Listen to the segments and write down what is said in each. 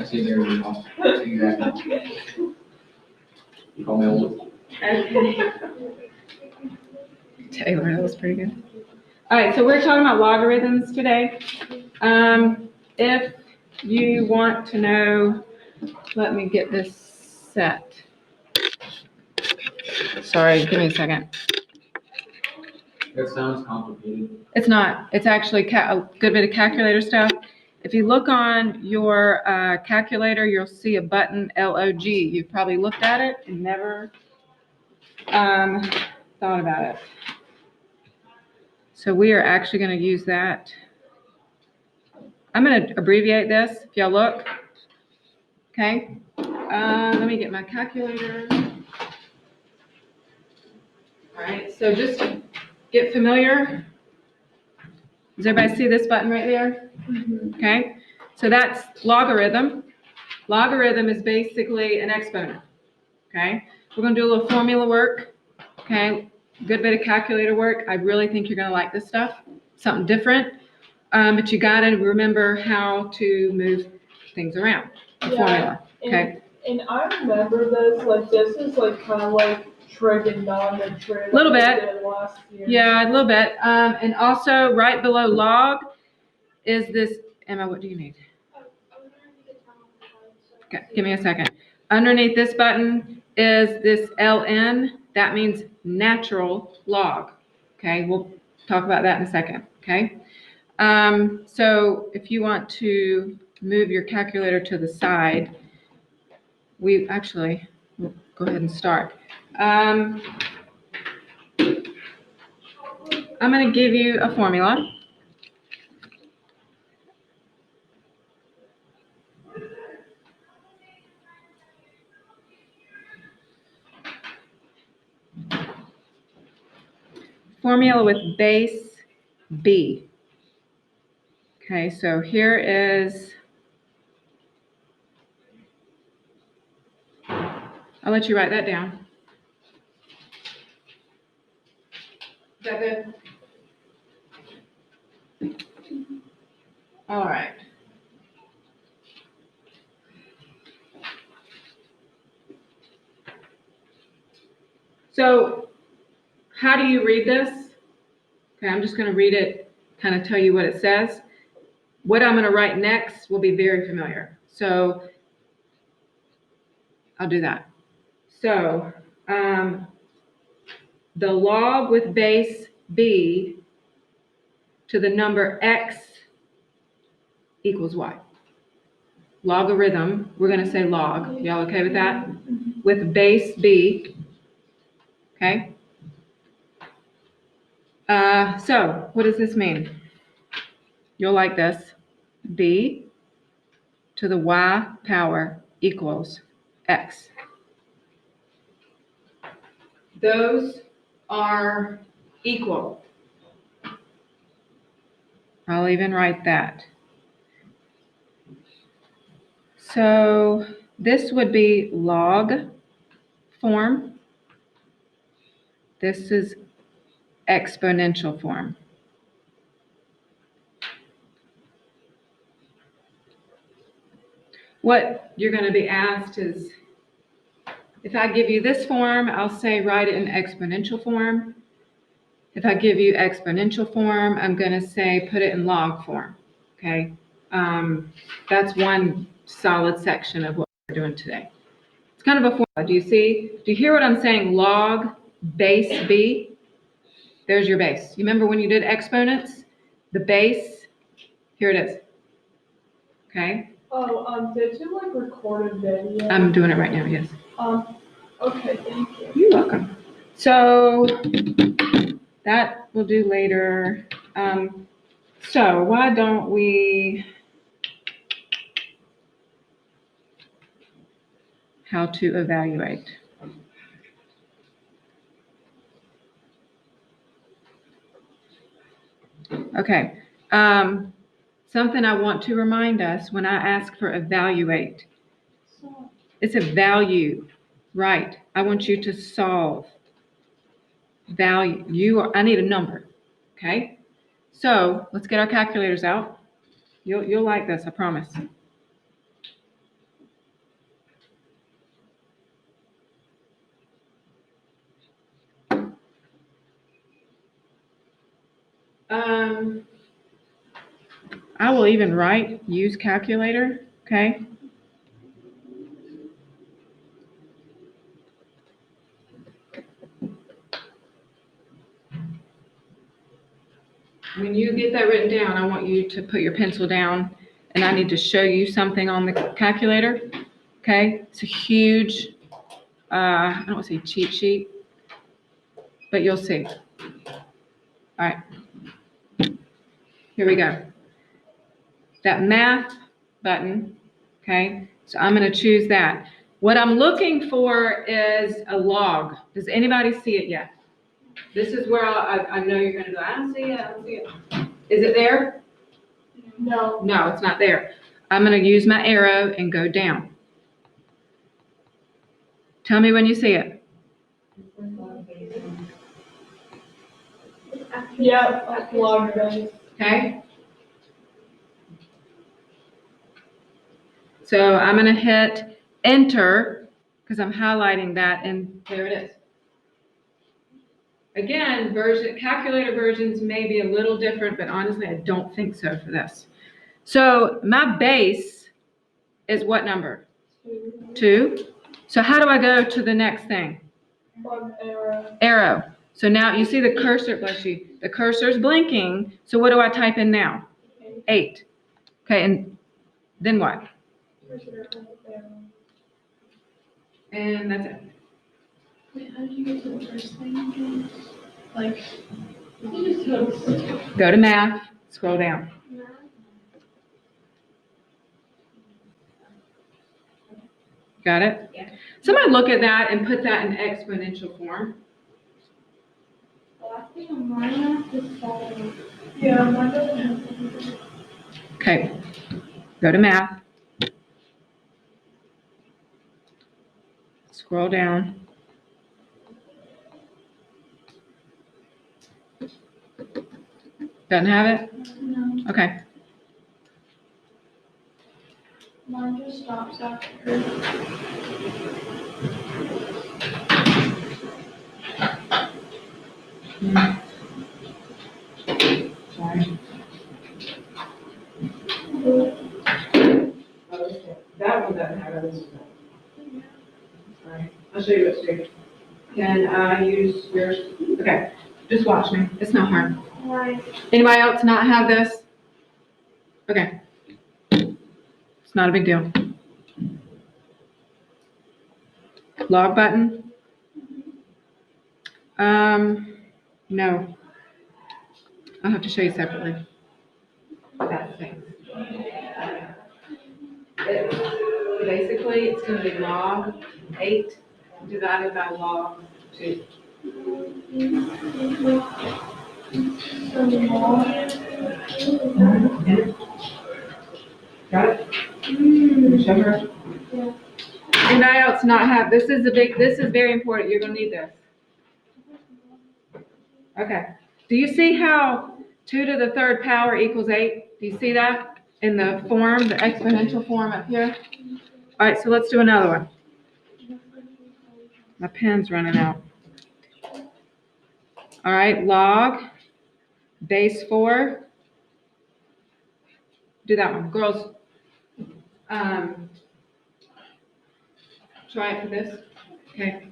see there, I'll see you back. You call me old. Okay. Taylor, that was pretty good. All right, so we're talking about logarithms today. If you want to know, let me get this set. Sorry, give me a second. That sounds complicated. It's not. It's actually a good bit of calculator stuff. If you look on your calculator, you'll see a button, LOG. You've probably looked at it and never thought about it. So we are actually going to use that. I'm going to abbreviate this, if y'all look. Okay. Let me get my calculator. All right, so just get familiar. Does everybody see this button right there? Mm-hmm. Okay, so that's logarithm. Logarithm is basically an exponent. Okay, we're going to do a little formula work. Okay, good bit of calculator work. I really think you're going to like this stuff. Something different, but you got to remember how to move things around. The formula. Okay. And I remember this. Like this is like kind of like trigonometry. A little bit. Last year. Yeah, a little bit. And also right below log is this. Emma, what do you need? Okay, give me a second. Underneath this button is this ln. That means natural log. Okay, we'll talk about that in a second. Okay. So if you want to move your calculator to the side, we'll go ahead and start. I'm going to give you a formula. Formula with base B. Okay, so here is, I'll let you write that down. Is that good? All right. So how do you read this? Okay, I'm just going to read it, kind of tell you what it says. What I'm going to write next will be very familiar. So I'll do that. So the log with base B to the number x equals y. Logarithm, we're going to say log. Y'all okay with that? With base B. Okay. So what does this mean? You'll like this. B to the y power equals x. Those are equal. I'll even write that. So this would be log form. This is exponential form. What you're going to be asked is, if I give you this form, I'll say write it in exponential form. If I give you exponential form, I'm going to say put it in log form. Okay, that's one solid section of what we're doing today. It's kind of a formula. Do you hear what I'm saying? Log base B. There's your base. You remember when you did exponents? The base, here it is. Okay. Oh, did you like record a video? I'm doing it right now, yes. Okay, thank you. You're welcome. So that we'll do later. So why don't we, how to evaluate. Okay. Something I want to remind us when I ask for evaluate, it's a value, right? I want you to solve value. I need a number, okay? So let's get our calculators out. You'll like this, I promise. I will even write, use calculator, okay? When you get that written down, I want you to put your pencil down, and I need to show you something on the calculator, okay? It's a huge, I don't want to say cheat sheet, but you'll see. All right. Here we go. That math button, okay? So I'm going to choose that. What I'm looking for is a log. Does anybody see it yet? This is where I know you're going to go, I don't see it, I don't see it. Is it there? No. No, it's not there. I'm going to use my arrow and go down. Tell me when you see it. Yeah, log base. Okay? So I'm going to hit enter because I'm highlighting that, and there it is. Again, calculator versions may be a little different, but honestly, I don't think so for this. So my base is what number? 2. So how do I go to the next thing? Log arrow. Arrow. So now you see the cursor, bless you, the cursor's blinking. So what do I type in now? 8. Okay, and then what? And that's it. Wait, how did you get to the first thing again? Like, Go to math, scroll down. Got it? Yeah. Somebody look at that and put that in exponential form. Yeah, mine doesn't have. Okay, go to math. Scroll down. Doesn't have it? no, Okay. mine just stops after. Sorry. That one doesn't have it. Sorry. I'll show you what's here. Can I use yours? Okay, just watch me. It's not hard. Why? Anybody else not have this? Okay. It's not a big deal. Log button? No. I'll have to show you separately. That thing. Basically, it's going to be log 8 divided by log 2. Got it? Show her. Anybody else not have, this is very important, you're gonna need this. Okay, do you see how 2 to the 3rd power equals 8? Do you see that in the form, the exponential form up here? All right, so let's do another one. My pen's running out. All right, log base 4. Do that one, girls. Try it for this. Okay.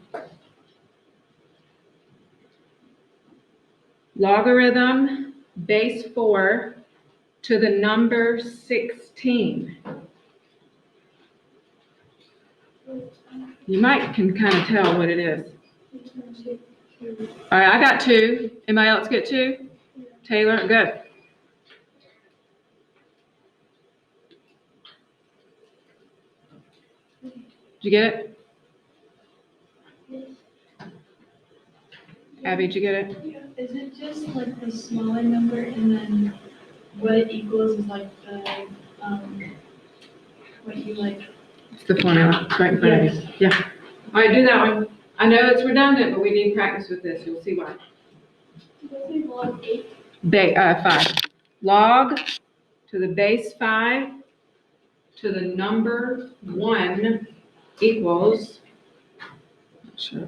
Logarithm base 4 to the number 16. You can kind of tell what it is. All right, I got 2. Anybody else get 2? Taylor, good. Did you get it? Abby, did you get it? Is it just like the smaller number and then what it equals is like the, what you like? It's the formula. It's right in front of you. Yeah. All right, do that one. I know it's redundant, but we need practice with this. You'll see why. Log 8. 5. Log to the base 5 to the number 1 equals. Sure.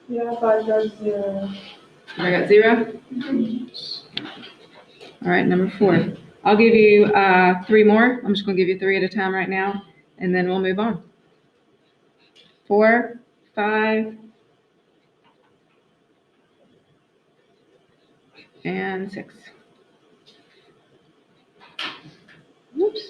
Yeah, 5 got 0. I got 0? All right, number 4. I'll give you 3 more. I'm just going to give you 3 at a time right now, and then we'll move on. 4, 5, and 6. Oops.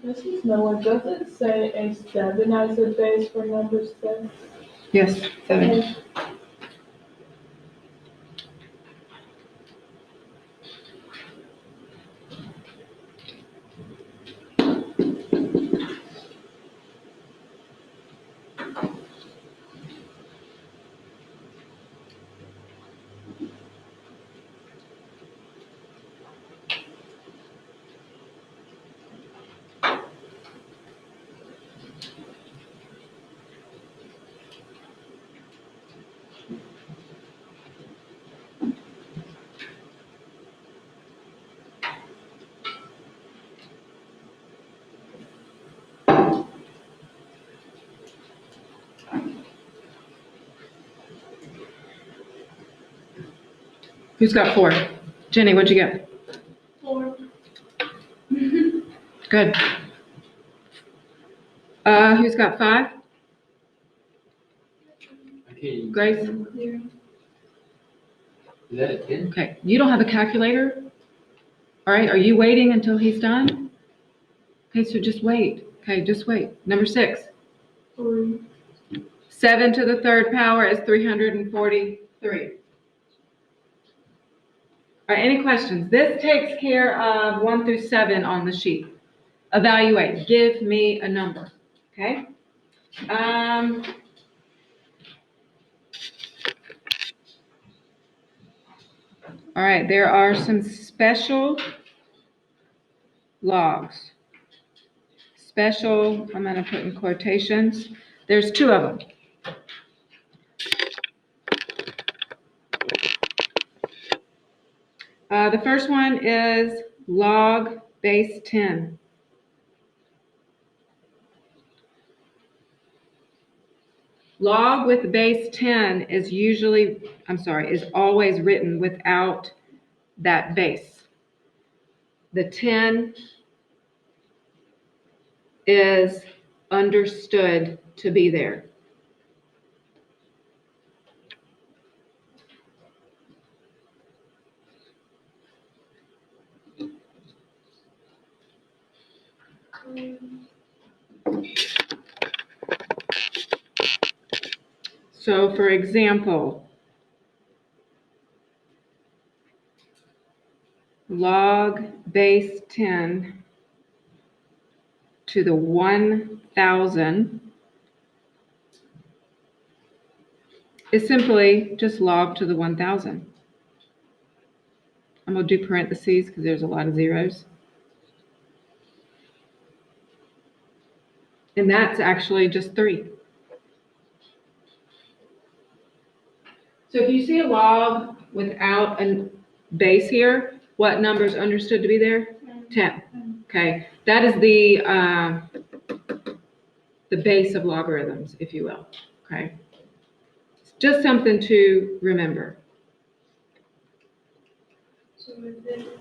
This is Noah. Does it say a 7 as a base for number 6? Yes, 7. Who's got 4? Jenny, what'd you get? 4. Good. Who's got 5? Okay, Grace? Clear. is that a 10? Okay. You don't have a calculator? All right. Are you waiting until he's done? Okay, so just wait. Okay, just wait. Number 6. 3. 7 to the 3rd power is 343. All right, any questions? This takes care of 1 through 7 on the sheet. Evaluate. Give me a number. Okay? All right, there are some special logs. Special, I'm going to put in quotations. There's 2 of them. The first one is log base 10. Log with base 10 is always written without that base. The 10 is understood to be there. So for example, log base 10 to the 1,000 is simply just log to the 1,000. I'm going to do parentheses because there's a lot of zeros. And that's actually just 3. So if you see a log without a base here, what number is understood to be there? 10. Okay, that is the base of logarithms, if you will. Okay, it's just something to remember. So if it,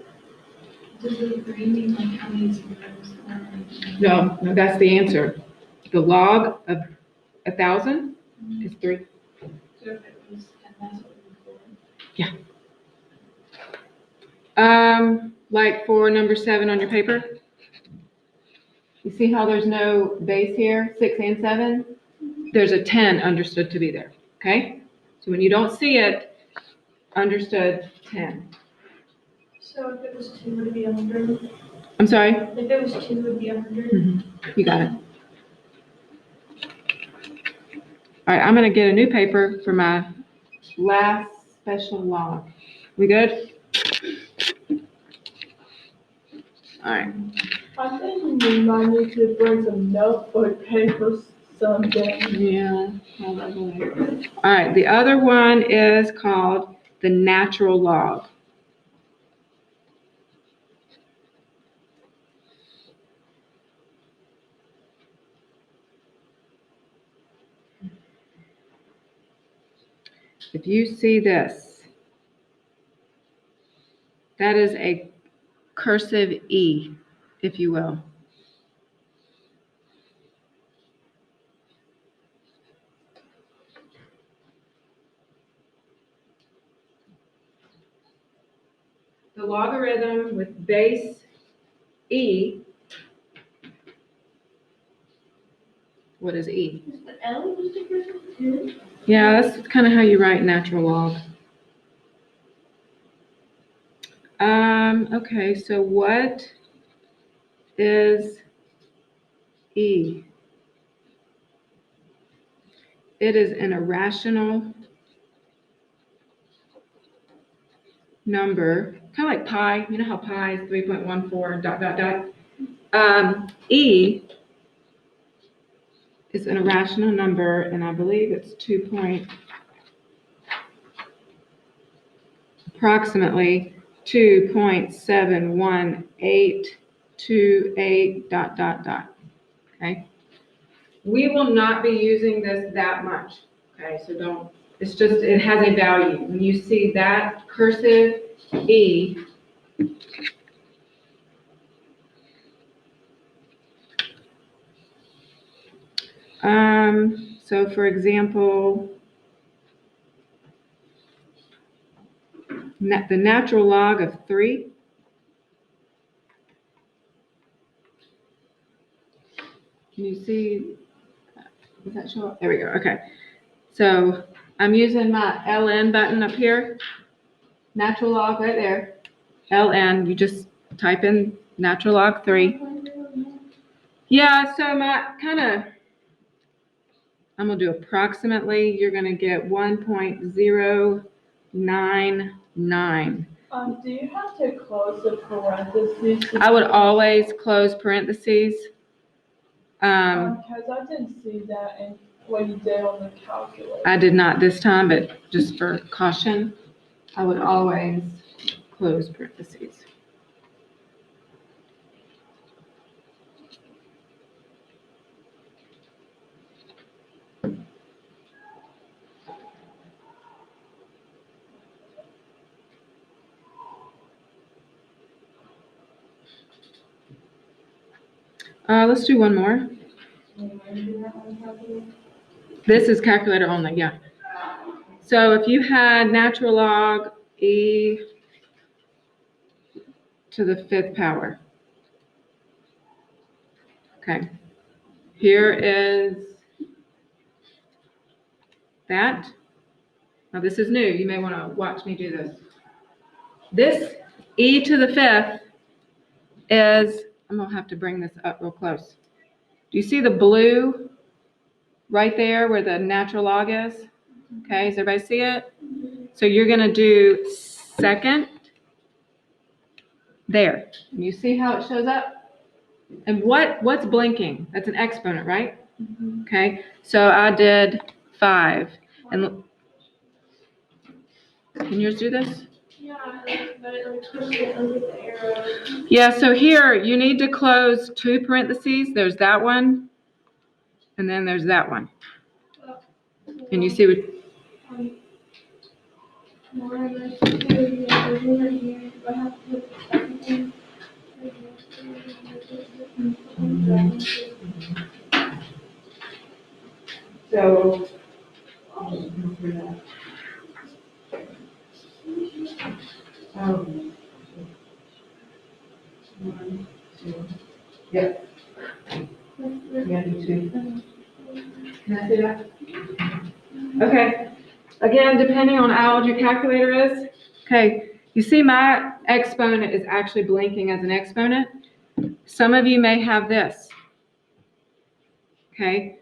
does the 3 mean like how many zeros are like? No, that's the answer. The log of 1,000 is 3. So if it was 10, that's what it would be 4. Like for number 7 on your paper, you see how there's no base here, 6 and 7? There's a 10 understood to be there, okay? So when you don't see it, understood 10. So if it was 2, would it be 100? I'm sorry? If it was 2, it would be 100? You got it. All right, I'm gonna get a new paper for my last special log. We good? All right. I think we might need to bring some notebook papers someday. Yeah, probably. All right, the other one is called the natural log. If you see this, that is a cursive E, if you will. The logarithm with base E, what is E? Is the L just a cursive too? Yeah, that's kind of how you write natural log. Okay, so what is E? It is an irrational number, kind of like pi. You know how pi is 3.14 dot, dot, dot. E is an irrational number, and I believe it's approximately 2.71828 dot, dot, dot. Okay? We will not be using this that much. Okay, so don't, it's just, it has a value. When you see that cursive E, so for example, the natural log of 3. Can you see, does that show up? There we go, okay. So I'm using my LN button up here, natural log right there. LN, you just type in natural log 3. Yeah, so my I'm gonna do approximately, you're gonna get 1.099. Do you have to close the parentheses? I would always close parentheses. Because I didn't see that in what you did on the calculator. I did not this time, but just for caution, I would always close parentheses. Let's do one more. This is calculator only, yeah. So if you had natural log E to the 5th power. Okay. Here is that. Now this is new. You may want to watch me do this. This E to the 5th is, I'm going to have to bring this up real close. Do you see the blue right there where the natural log is? Okay, does everybody see it? So you're going to do second there. And you see how it shows up? And what's blinking? That's an exponent, right? Okay, so I did 5. And can yours do this? Yeah, but it like pushed it over the arrow. Yeah, so here you need to close 2 parentheses. There's that one, and then there's that one. And you see what? More or less, yeah, there's one right here. I have to put the second one. So. One, 2. Yeah. Yeah, do 2. Can I see that? Okay. Again, depending on how old your calculator is. Okay. You see my exponent is actually blinking as an exponent. Some of you may have this. Okay.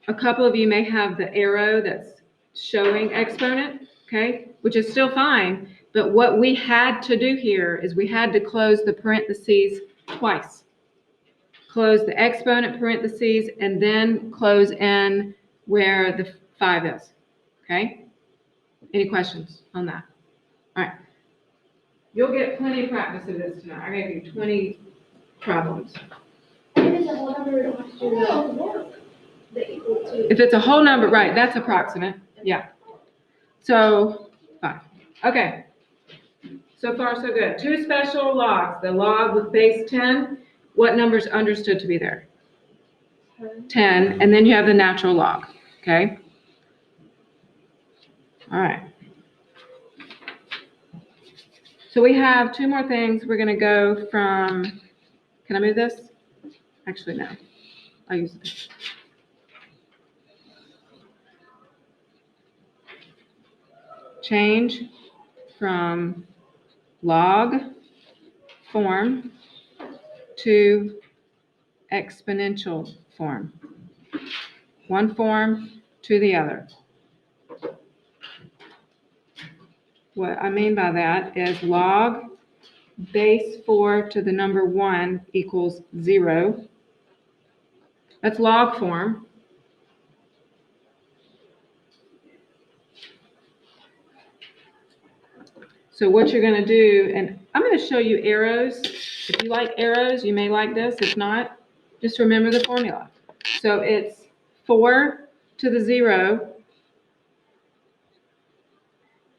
A couple of you may have the arrow that's showing exponent, okay, which is still fine. But what we had to do here is we had to close the parentheses twice. close the exponent parentheses, and then close in where the 5 is, okay? Any questions on that? All right. You'll get plenty of practice of this tonight. I gave you 20 problems. If it's a whole number, we don't have to do the equal to. If it's a whole number, right, that's approximate, yeah. So, 5. Okay. So far, so good. 2 special logs. The log with base 10, what number is understood to be there? 10, and then you have the natural log, okay? All right. So we have 2 more things. We're going to go from, can I move this? Actually, no. I'll use this. Change from log form to exponential form. One form to the other. What I mean by that is log base 4 to the number 1 equals 0. That's log form. So what you're going to do, and I'm going to show you arrows. If you like arrows, you may like this. If not, just remember the formula. So it's 4 to the 0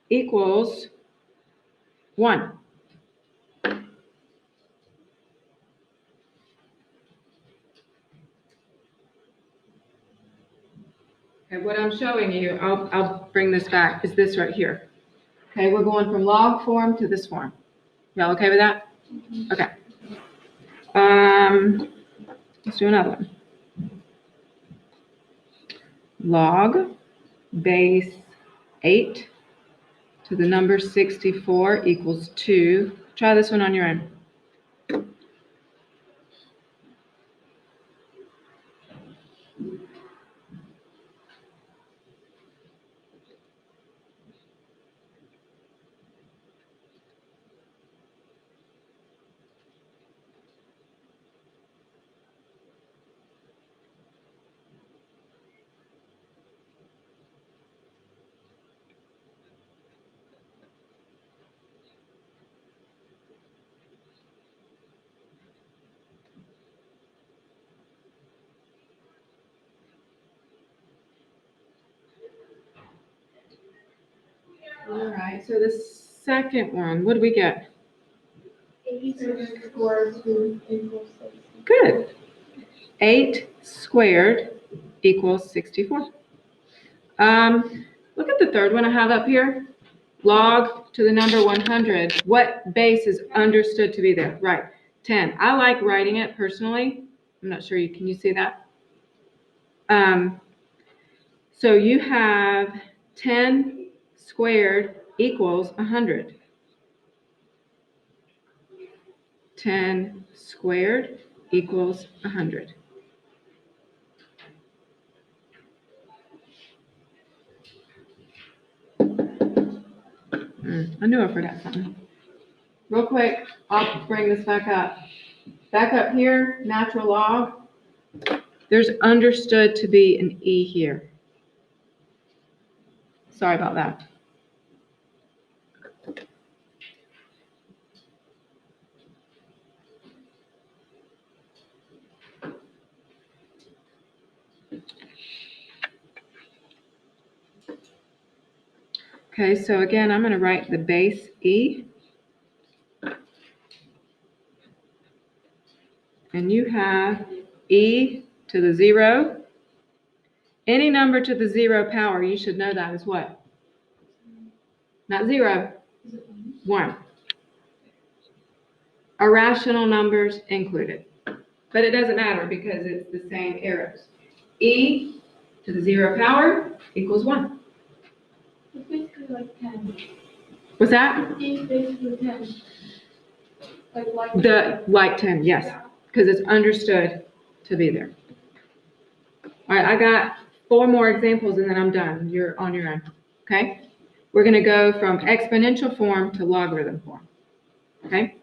equals 1. Okay, what I'm showing you, I'll bring this back, is this right here. Okay, we're going from log form to this form. Y'all okay with that? Okay. Let's do another one. Log base 8 to the number 64 equals 2. Try this one on your own. All right, so the second one, what do we get? 8 squared equals 60. Good. 8 squared equals 64. Look at the third one I have up here. Log to the number 100. What base is understood to be there? Right, 10. I like writing it personally. I'm not sure can you see that? So you have 10 squared equals 100. 10 squared equals 100. I knew I forgot something. Real quick, I'll bring this back up. Back up here, natural log. There's understood to be an E here. Sorry about that. Okay, so again, I'm going to write the base E. And you have E to the 0. Any number to the 0 power, you should know that is what? Not 0, 1. Irrational numbers included. But it doesn't matter because it's the same arrows. E to the 0 power equals 1. It's basically like 10. What's that? E is basically 10. Like The like 10, yes, because it's understood to be there. All right, I got 4 more examples and then I'm done. You're on your own, okay? We're going to go from exponential form to logarithm form, okay?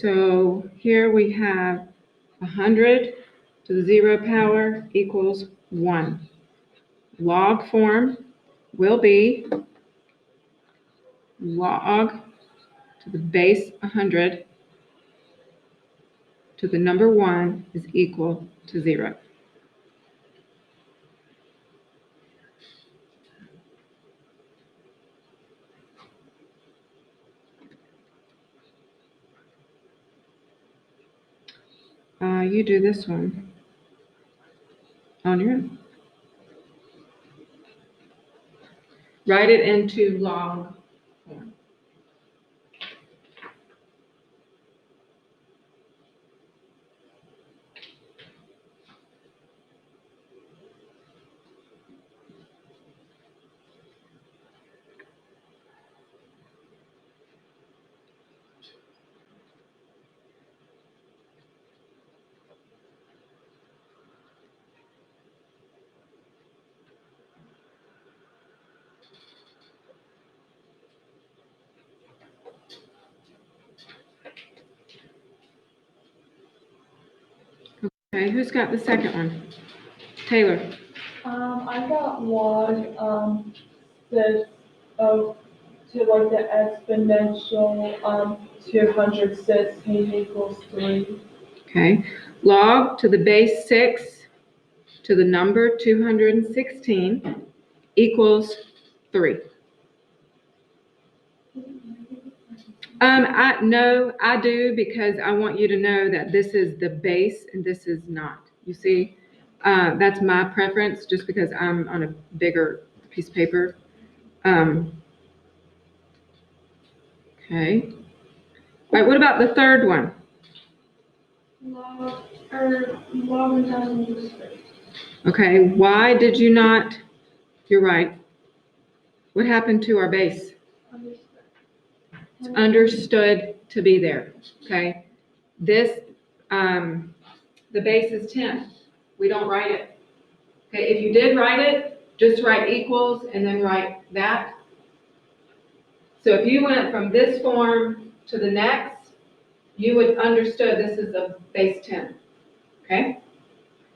so here we have 100 to the 0 power equals 1. Log form will be log to the base 100 to the number 1 is equal to 0. You do this one on your own. Write it into log form. Okay, who's got the second one? Taylor. I got log, says, to like the exponential, 200 says h equals 3. Okay. Log to the base 6 to the number 216 equals 3. I do, because I want you to know that this is the base and this is not. You see, that's my preference, just because I'm on a bigger piece of paper. Okay. All right, what about the third one? Log 1,000 equals 3. Okay, why did you not? You're right. What happened to our base? It's understood to be there, okay? This, the base is 10. We don't write it. Okay, if you did write it, just write equals and then write that. So if you went from this form to the next, you would understood this is a base 10, okay?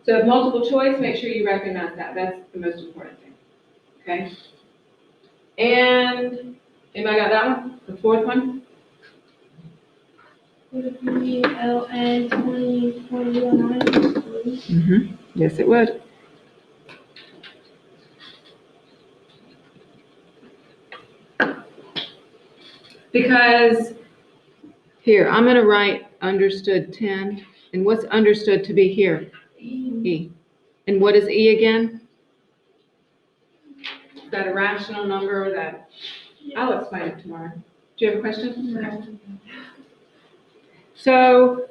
So multiple choice, make sure you recognize that. That's the most important thing, okay? And anybody got that one? The fourth one? Would it be ln 20,9 equals 3? Mm-hmm. Yes, it would. Because here, I'm going to write understood 10. And what's understood to be here? E. And what is E again? Is that a rational number that, I'll explain it tomorrow. Do you have a question? No. So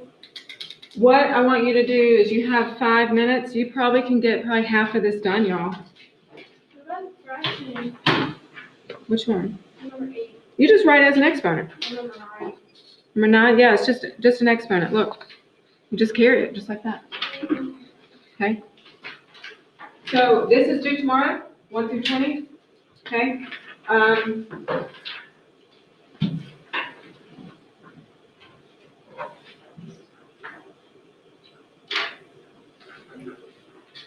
what I want you to do is, you have 5 minutes. You probably can get probably half of this done, y'all. What about fraction? Which one? Number 8. You just write it as an exponent. Number 9. Number 9, yeah, it's just an exponent. Look, you just carry it just like that. Okay. So this is due tomorrow, 1 through 20. Okay.